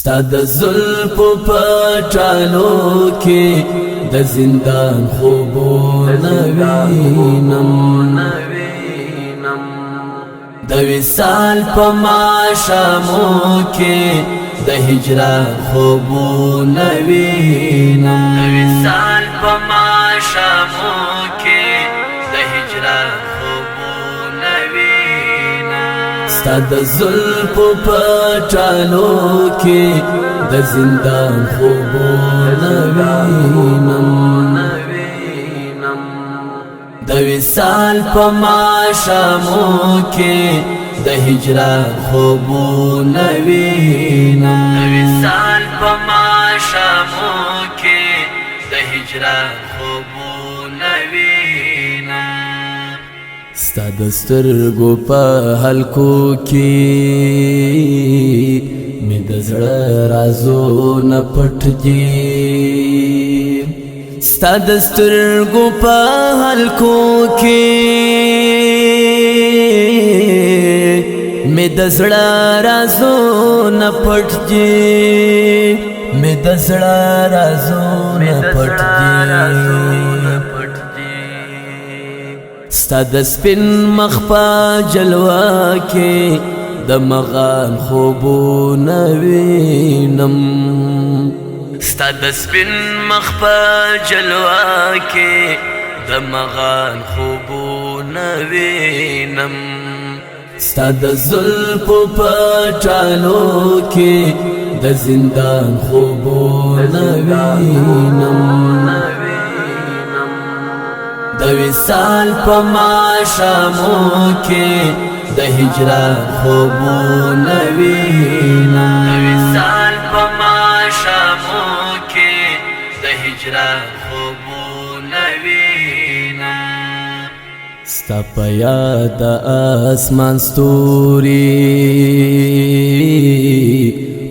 ستا د زلفو پټالو کې د زندان خوبونه وینم د وصال په ماښامو کې د هجران خوبونه وینم د وصال په ماښامو کې د هجران خوبونه وینم ستا د زلفو پټالو کې د زندان خوبونه وینم د وصال په ماښامو کې د هجران خوبونه وینم د وصال په ماښامو کې د هجران خوبونه وینم ستا د سترګو په حلقو کې مې د زړه رازونه پټ دي ستا د سترګو په حلقو کې مې د زړه رازونه پټ دي مې د زړه رازونه پټ دي ستا د سپین مخ په جلوه کې د مغان خوبونه وینم ستا د سپین مخ په جلوه کې د مغان خوبونه وینم ستا د زلفو پټالو کې د زندان خوبونه وینم د وصال په ماښامو کې د هجران خوبونه وینم د وصال په ماښامو کې د هجران خوبونه وینم ستا په یاد اسمان ستوري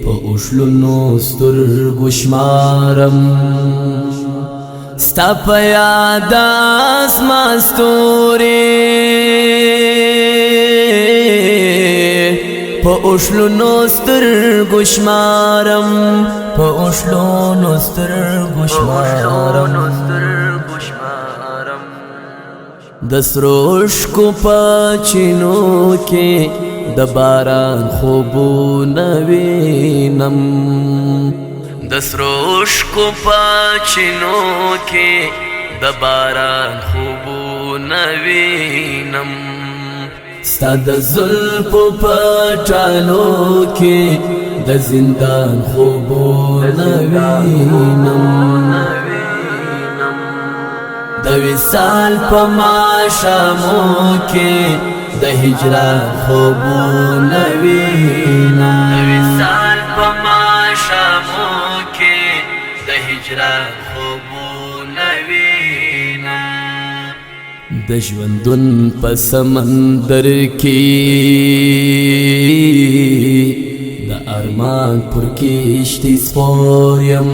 په اوښلونو سترګو شمارم ستا په یاد اسمان ستوري په اوښلونو سترګو شمارم په اوښلونو سترګو شمارم د سرو اوښکو په چینو کې د باران خوبونه وینم د سرو اوښکو په چینو کې د باران خوبونه وینم ستا د زلفو پټالو کې د زندان خوبونه وینم د وصال په ماښامو کې د هجران خوبونه وینم د وصال په ماښامو کې د هجران خوبونه وینم د ژوندون په سمندر کې د ارمان پر کشتۍ سپور یم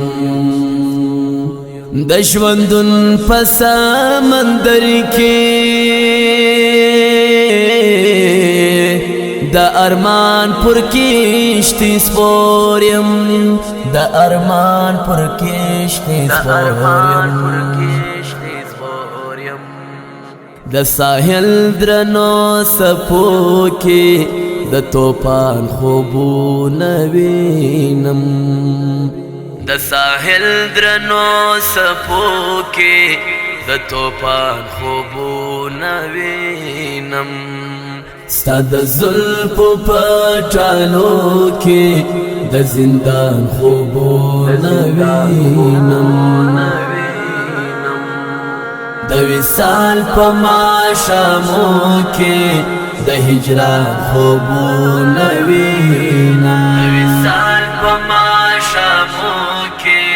د ژوندون په سمندر کې د ارمان پر کشتۍ سپور یم د ارمان پر کشتۍ سپور یم د ساحل درنو څپو کې د توپان خوبونه وینم د ساحل درنو څپو کې د توپان خوبونه وینم ستا د زلفو پټالو کې د زندان خوبونه وینم د وصال په ماښامو کې د هجران خوبونه وینم د وصال په ماښامو کې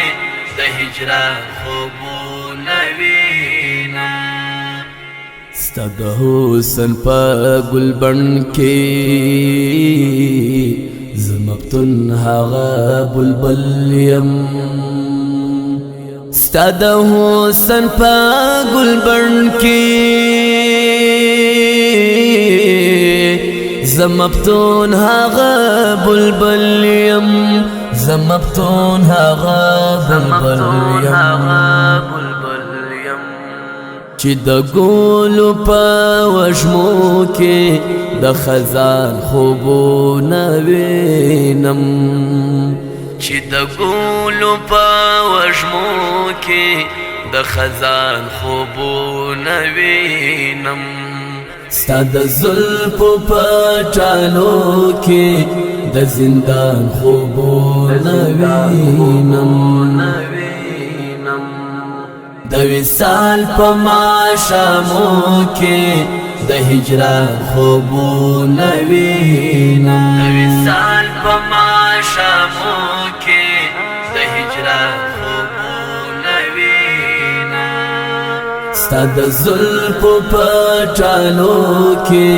د هجران خوبونه وینم ستا د حسن په ګلبن کې زه مفتون هغه بلبل یم ستا د حسن په ګلبن کې زمفتون هاغه بلبل یم زمبتون هغه بلبل یم چې د ګلو په وشمو کې د خزان خوبونه وینم چې د ګلو په وشمو کې د خزان خوبونه وینم ستا د زلفو په ټالو کې د زندان خوبونه وینم د وصال په ماښامو کې د هجران خوبونه وینم د وصال په ماښامو کې د هجران خوبونه وینم ستا د زلفو په ټالو کې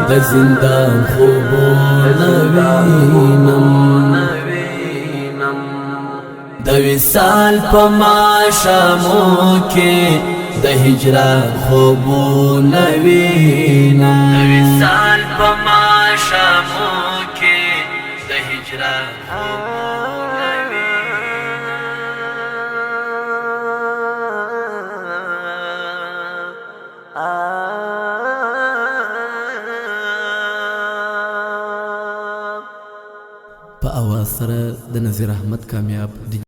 د زندان خوبونه وینم د وصال په ماښامو کې د هجران خوبونه وینم د وصال په ماښامو کې د هجران خوبونه په اواز سره د نذیر احمد کامیاب